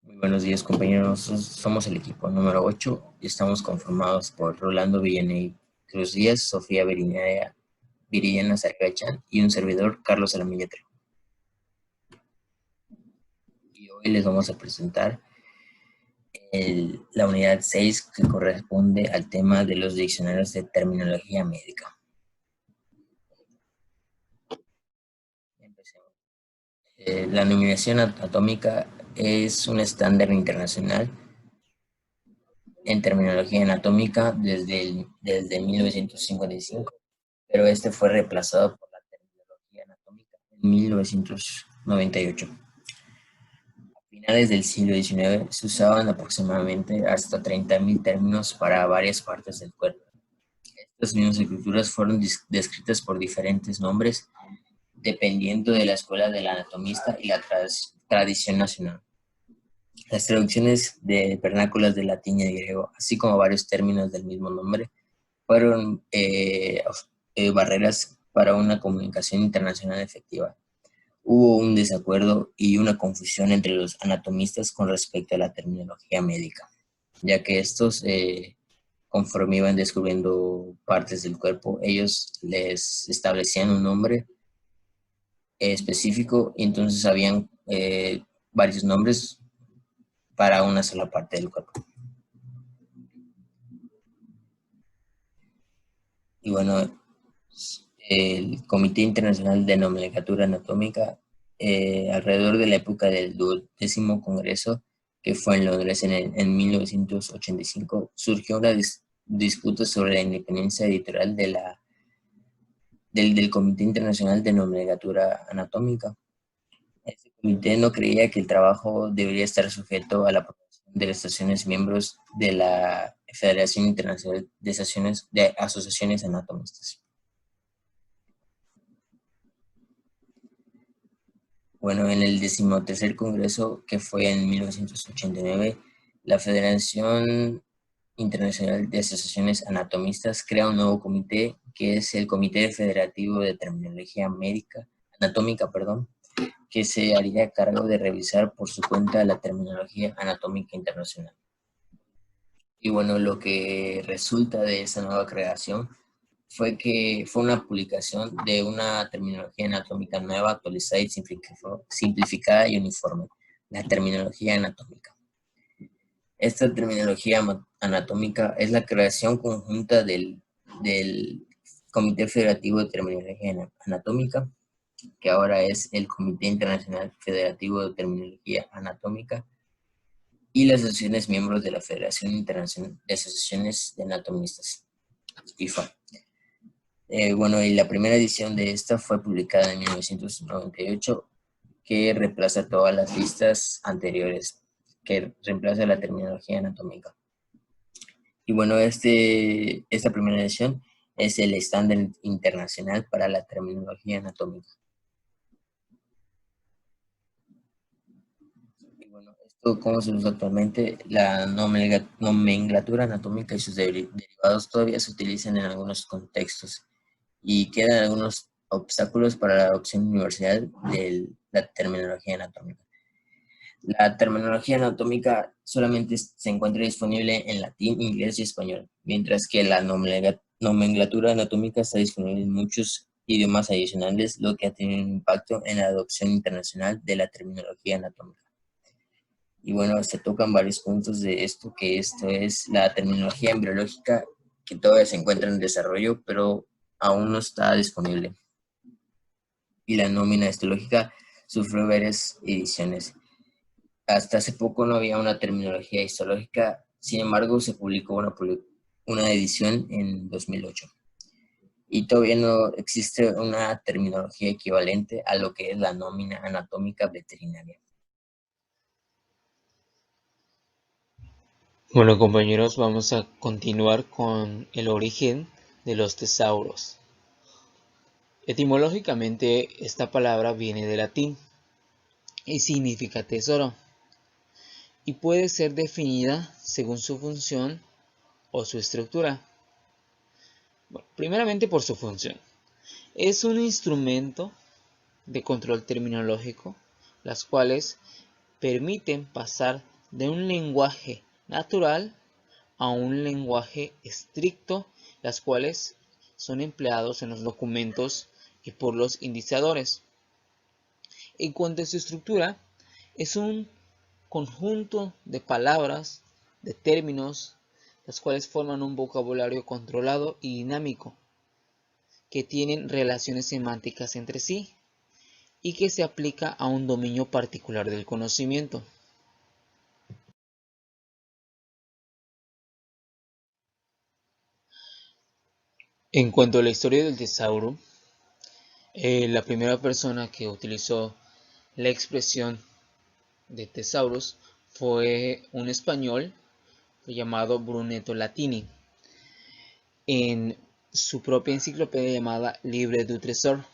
Muy buenos días, compañeros. Nosotros somos el equipo número 8 y estamos conformados por Rolando Villaney Cruz Díaz, Sofía Viridiana Sargachan y un servidor, Carlos Alamilla Trejo. Y hoy les vamos a presentar la unidad 6 que corresponde al tema de los diccionarios de terminología médica. Empecemos. La numeración atómica es un estándar internacional en terminología anatómica desde 1955, pero este fue reemplazado por la terminología anatómica en 1998. A finales del siglo XIX se usaban aproximadamente hasta 30.000 términos para varias partes del cuerpo. Estas mismas escrituras fueron descritas por diferentes nombres dependiendo de la escuela del anatomista y la tradición nacional. Las traducciones de vernáculas de latín y de griego, así como varios términos del mismo nombre, fueron barreras para una comunicación internacional efectiva. Hubo un desacuerdo y una confusión entre los anatomistas con respecto a la terminología médica, ya que estos, conforme iban descubriendo partes del cuerpo, ellos les establecían un nombre específico y entonces habían varios nombres para una sola parte del cuerpo. Y bueno, el Comité Internacional de Nomenclatura Anatómica, alrededor de la época del 12º Congreso, que fue en Londres en 1985, surgió una disputa sobre la independencia editorial del Comité Internacional de Nomenclatura Anatómica. Este comité no creía que el trabajo debería estar sujeto a la aprobación de las estaciones miembros de la Federación Internacional de Asociaciones Anatomistas. Bueno, en el 13º Congreso, que fue en 1989, la Federación Internacional de Asociaciones Anatomistas crea un nuevo comité, que es el Comité Federativo de Terminología Anatómica, que se haría cargo de revisar por su cuenta la terminología anatómica internacional. Y bueno, lo que resulta de esa nueva creación fue que fue una publicación de una terminología anatómica nueva, actualizada y simplificada y uniforme, la terminología anatómica. Esta terminología anatómica es la creación conjunta del Comité Federativo de Terminología Anatómica, que ahora es el Comité Internacional Federativo de Terminología Anatómica, y las asociaciones miembros de la Federación Internacional de Asociaciones de Anatomistas, IFA. Bueno, y la primera edición de esta fue publicada en 1998, que reemplaza todas las listas anteriores, que reemplaza la terminología anatómica. Y bueno, esta primera edición es el estándar internacional para la terminología anatómica. Y bueno, esto cómo se usa actualmente, la nomenclatura anatómica y sus derivados todavía se utilizan en algunos contextos y quedan algunos obstáculos para la adopción universal de la terminología anatómica. La terminología anatómica solamente se encuentra disponible en latín, inglés y español, mientras que la nomenclatura anatómica está disponible en muchos idiomas adicionales, lo que ha tenido un impacto en la adopción internacional de la terminología anatómica. Y bueno, se tocan varios puntos de esto, que esto es la terminología embriológica, que todavía se encuentra en desarrollo, pero aún no está disponible. Y la nómina histológica sufrió varias ediciones. Hasta hace poco no había una terminología histológica, sin embargo se publicó una edición en 2008. Y todavía no existe una terminología equivalente a lo que es la nómina anatómica veterinaria. Bueno, compañeros, vamos a continuar con el origen de los tesauros. Etimológicamente, esta palabra viene del latín y significa tesoro, y puede ser definida según su función o su estructura. Bueno, primeramente por su función. Es un instrumento de control terminológico, las cuales permiten pasar de un lenguaje natural a un lenguaje estricto, las cuales son empleados en los documentos y por los indiciadores. En cuanto a su estructura, es un conjunto de palabras, de términos, las cuales forman un vocabulario controlado y dinámico, que tienen relaciones semánticas entre sí y que se aplica a un dominio particular del conocimiento. En cuanto a la historia del tesauro, la primera persona que utilizó la expresión de tesauros fue un español llamado Brunetto Latini, en su propia enciclopedia llamada Livre du Trésor,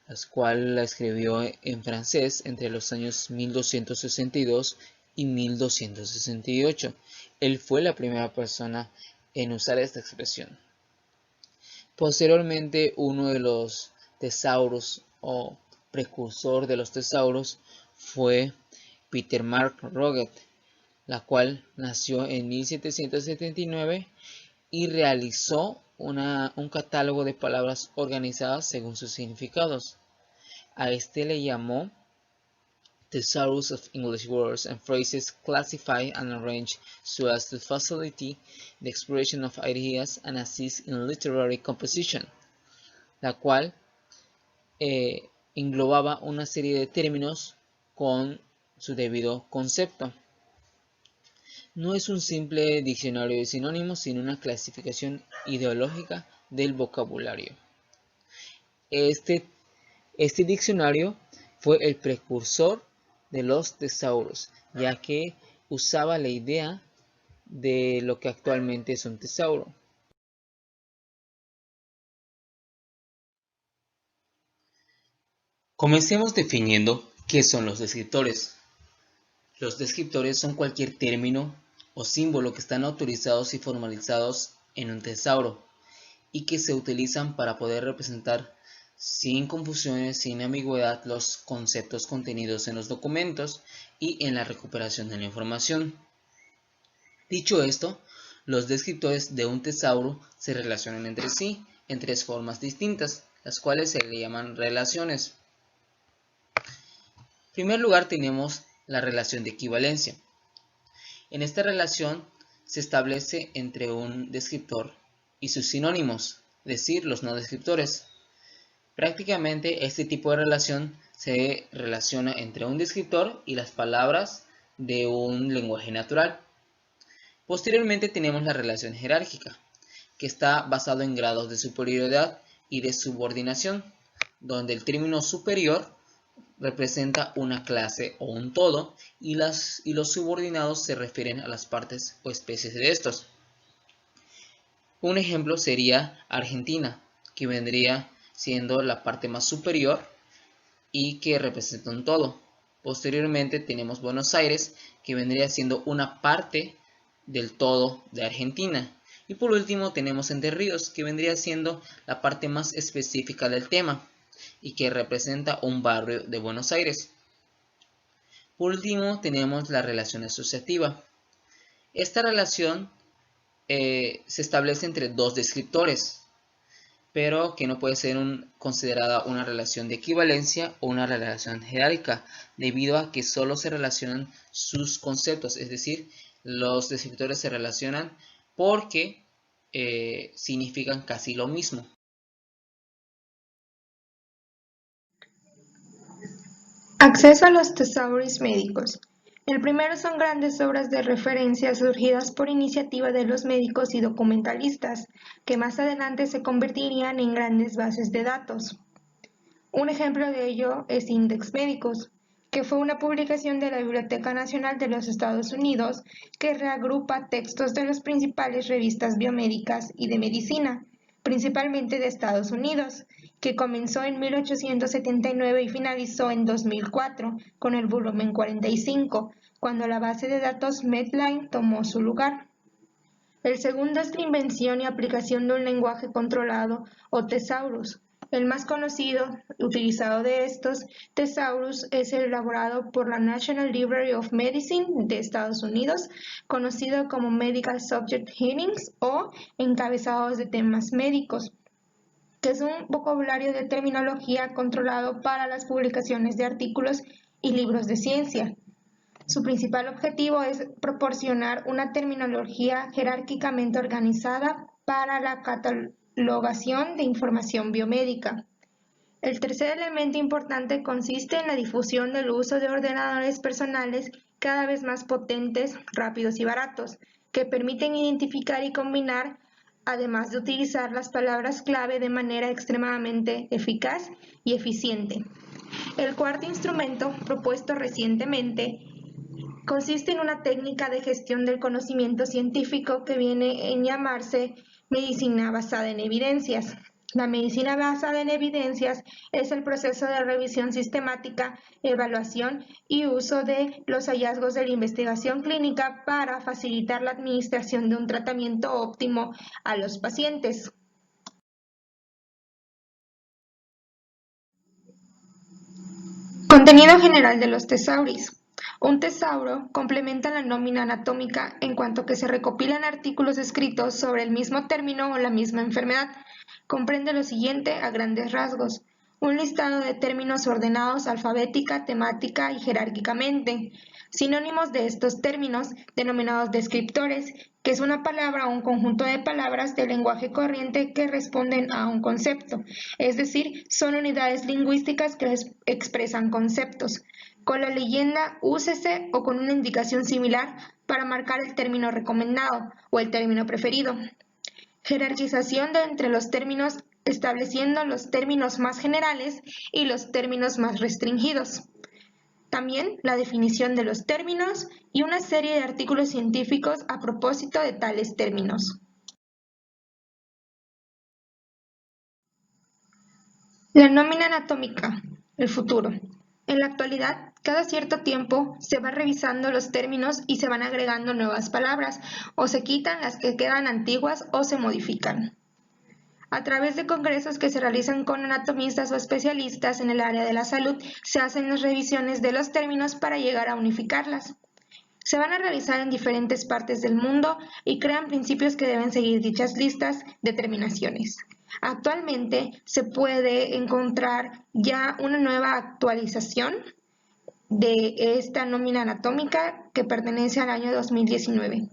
la cual la escribió en francés entre los años 1262 y 1268. Él fue la primera persona en usar esta expresión. Posteriormente, uno de los tesauros o precursor de los tesauros fue Peter Mark Roget, la cual nació en 1779 y realizó un catálogo de palabras organizadas según sus significados. A este le llamó Thesaurus of English Words and Phrases Classified and Arranged so as to facilitate the expression of ideas and assist in literary composition, la cual englobaba una serie de términos con su debido concepto. No es un simple diccionario de sinónimos, sino una clasificación ideológica del vocabulario. Este diccionario fue el precursor de los tesauros, ya que usaba la idea de lo que actualmente es un tesauro. Comencemos definiendo qué son los descriptores. Los descriptores son cualquier término o símbolo que están autorizados y formalizados en un tesauro y que se utilizan para poder representar sin confusiones, sin ambigüedad, los conceptos contenidos en los documentos y en la recuperación de la información. Dicho esto, los descriptores de un tesauro se relacionan entre sí en tres formas distintas, las cuales se le llaman relaciones. En primer lugar tenemos la relación de equivalencia. En esta relación se establece entre un descriptor y sus sinónimos, es decir, los no descriptores. Prácticamente este tipo de relación se relaciona entre un descriptor y las palabras de un lenguaje natural. Posteriormente tenemos la relación jerárquica, que está basado en grados de superioridad y de subordinación, donde el término superior representa una clase o un todo y los subordinados se refieren a las partes o especies de estos. Un ejemplo sería Argentina, que vendría siendo la parte más superior y que representa un todo. Posteriormente tenemos Buenos Aires, que vendría siendo una parte del todo de Argentina. Y por último tenemos Entre Ríos, que vendría siendo la parte más específica del tema y que representa un barrio de Buenos Aires. Por último tenemos la relación asociativa. Esta relación se establece entre dos descriptores, pero que no puede ser considerada una relación de equivalencia o una relación jerárquica, debido a que solo se relacionan sus conceptos, es decir, los descriptores se relacionan porque significan casi lo mismo. Acceso a los tesauros médicos. El primero son grandes obras de referencia surgidas por iniciativa de los médicos y documentalistas, que más adelante se convertirían en grandes bases de datos. Un ejemplo de ello es Index Médicos, que fue una publicación de la Biblioteca Nacional de los Estados Unidos que reagrupa textos de las principales revistas biomédicas y de medicina, principalmente de Estados Unidos, que comenzó en 1879 y finalizó en 2004 con el volumen 45, cuando la base de datos Medline tomó su lugar. El segundo es la invención y aplicación de un lenguaje controlado o tesaurus, El más conocido, utilizado de estos thesaurus es el elaborado por la National Library of Medicine de Estados Unidos, conocido como Medical Subject Headings o encabezados de temas médicos, que es un vocabulario de terminología controlado para las publicaciones de artículos y libros de ciencia. Su principal objetivo es proporcionar una terminología jerárquicamente organizada para la catalogación de información biomédica. El tercer elemento importante consiste en la difusión del uso de ordenadores personales cada vez más potentes, rápidos y baratos, que permiten identificar y combinar, además de utilizar las palabras clave de manera extremadamente eficaz y eficiente. El cuarto instrumento, propuesto recientemente, consiste en una técnica de gestión del conocimiento científico que viene en llamarse medicina basada en evidencias. La medicina basada en evidencias es el proceso de revisión sistemática, evaluación y uso de los hallazgos de la investigación clínica para facilitar la administración de un tratamiento óptimo a los pacientes. Contenido general de los tesauris. Un tesauro complementa la nómina anatómica en cuanto que se recopilan artículos escritos sobre el mismo término o la misma enfermedad. Comprende lo siguiente a grandes rasgos: un listado de términos ordenados alfabética, temática y jerárquicamente. Sinónimos de estos términos, denominados descriptores, que es una palabra o un conjunto de palabras del lenguaje corriente que responden a un concepto, es decir, son unidades lingüísticas que expresan conceptos, con la leyenda úsese o con una indicación similar para marcar el término recomendado o el término preferido. Jerarquización de entre los términos, estableciendo los términos más generales y los términos más restringidos. También la definición de los términos y una serie de artículos científicos a propósito de tales términos. La nómina anatómica, el futuro. En la actualidad, cada cierto tiempo se va revisando los términos y se van agregando nuevas palabras, o se quitan las que quedan antiguas o se modifican. A través de congresos que se realizan con anatomistas o especialistas en el área de la salud, se hacen las revisiones de los términos para llegar a unificarlas. Se van a realizar en diferentes partes del mundo y crean principios que deben seguir dichas listas de terminaciones. Actualmente se puede encontrar ya una nueva actualización de esta nómina anatómica que pertenece al año 2019.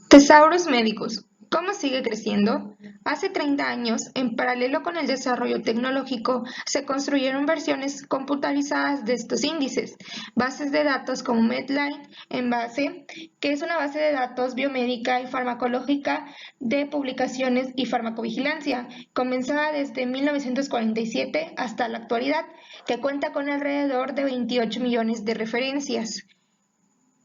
Tesauros médicos. ¿Cómo sigue creciendo? Hace 30 años, en paralelo con el desarrollo tecnológico, se construyeron versiones computarizadas de estos índices, bases de datos como Medline en base, que es una base de datos biomédica y farmacológica de publicaciones y farmacovigilancia, comenzada desde 1947 hasta la actualidad, que cuenta con alrededor de 28 millones de referencias,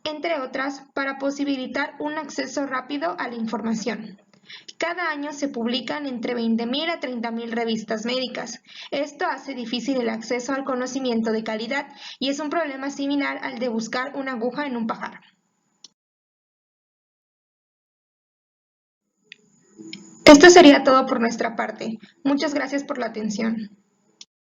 entre otras, para posibilitar un acceso rápido a la información. Cada año se publican entre 20.000 a 30.000 revistas médicas. Esto hace difícil el acceso al conocimiento de calidad y es un problema similar al de buscar una aguja en un pajar. Esto sería todo por nuestra parte. Muchas gracias por la atención.